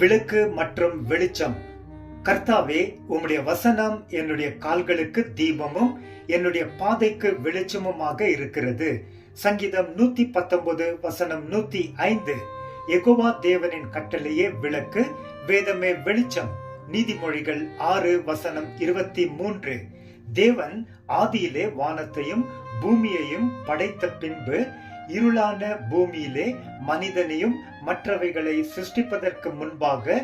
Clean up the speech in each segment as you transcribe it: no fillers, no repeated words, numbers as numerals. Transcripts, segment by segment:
விளக்கு மற்றும் வெளிச்சம். கர்த்தாவே, உம்முடைய வசனம் என்னுடைய கால்களுக்கு தீபமும் என்னுடைய பாதைக்கு வெளிச்சமுமாக இருக்கிறது. சங்கீதம் 119 வசனம் 105. யெகோவா தேவனின் கட்டளையே விளக்கு, வேதமே வெளிச்சம். நீதிமொழிகள் 6 வசனம் 23. தேவன் ஆதியிலே வானத்தையும் பூமியையும் படைத்த பின்பு இருளான பூமியிலே மனிதனையும் மற்றவைகளை சிருஷ்டிப்பதற்கு முன்பாக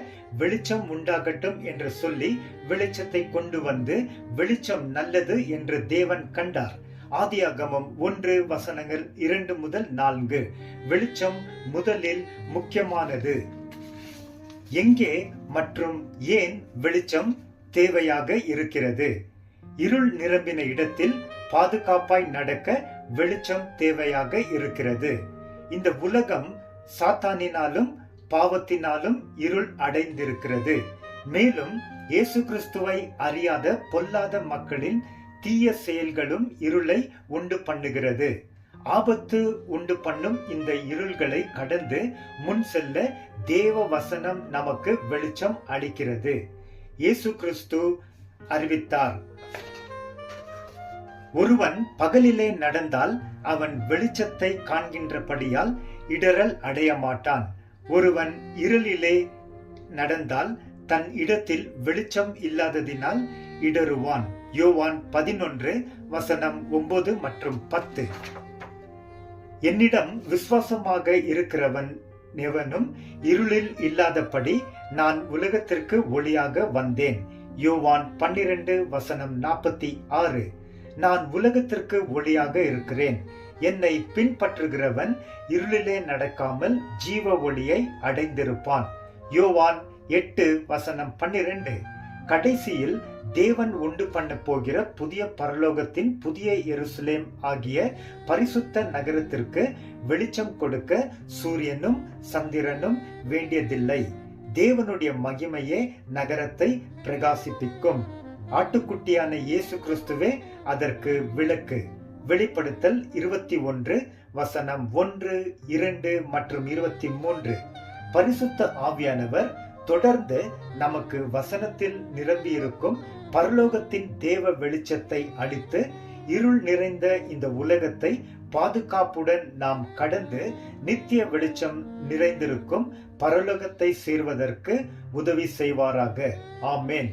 வெளிச்சம் உண்டாகட்டும் என்று சொல்லி வெளிச்சத்தை கொண்டு வந்து வெளிச்சம் நல்லது என்று தேவன் கண்டார். ஆதியாகமம் 1 வசனங்கள் 2 முதல் 4. வெளிச்சம் முதலில் முக்கியமானது. எங்கே மற்றும் ஏன் வெளிச்சம் தேவையாக இருக்கிறது? இருள் நிரம்பின இடத்தில் பாதுகாப்பாய் நடக்க வெளிச்சம் தேவையாக இருக்கிறது. இந்த உலகம் சாத்தானினாலும் பாவத்தினாலும் இருள் அடைந்திருக்கிறது. மேலும் இயேசு கிறிஸ்துவை அறியாத பொல்லாத மக்களின் தீய செயல்களும் இருளை உண்டு பண்ணுகிறது. ஆபத்து உண்டு பண்ணும் இந்த இருள்களை கடந்து முன் செல்ல தேவ வசனம் நமக்கு வெளிச்சம் அளிக்கிறது. இயேசு கிறிஸ்து அறிவித்தார், ஒருவன் பகலிலே நடந்தால் அவன் வெளிச்சத்தை காண்கின்றபடியால் இடரல் அடைய மாட்டான். ஒருவன் இருளிலே நடந்தால் தன் இடத்தில் வெளிச்சம் இல்லாததினால் இடறுவான். யோவான் 11 வசனம் 9 மற்றும் 10. என்னிடம் விசுவாசமாக இருக்கிறவன் எவனும் இருளில் இல்லாதபடி நான் உலகத்திற்கு ஒளியாக வந்தேன். யோவான் 12 வசனம் 46. நான் உலகத்திற்கு ஒளியாக இருக்கிறேன். என்னை பின்பற்றுகிறவன் இருளிலே நடக்காமல் ஜீவ ஒளியை அடைந்திருப்பான். யோவான் 8 வசனம் 12. கடைசியில் தேவன் உண்டு பண்ண போகிற புதிய பரலோகத்தின் புதிய எருசலேம் ஆகிய பரிசுத்த நகரத்திற்கு வெளிச்சம் கொடுக்க சூரியனும் சந்திரனும் வேண்டியதில்லை. தேவனுடைய மகிமையே நகரத்தை பிரகாசிப்பிக்கும். ஆட்டுக்குட்டியான இயேசு கிறிஸ்துவே அதற்கு விளக்கு. வெளிப்படுத்தல் 21 வசனம் 1, 2 மற்றும் 23. பரிசுத்த ஆவியானவர் தொடர்ந்து நமக்கு வசனத்தில் நிரம்பியிருக்கும் பரலோகத்தின் தேவ வெளிச்சத்தை அளித்து இருள் நிறைந்த இந்த உலகத்தை பாதுகாப்புடன் நாம் கடந்து நித்திய வெளிச்சம் நிறைந்திருக்கும் பரலோகத்தை சேர்வதற்கு உதவி செய்வாராக. ஆமேன்.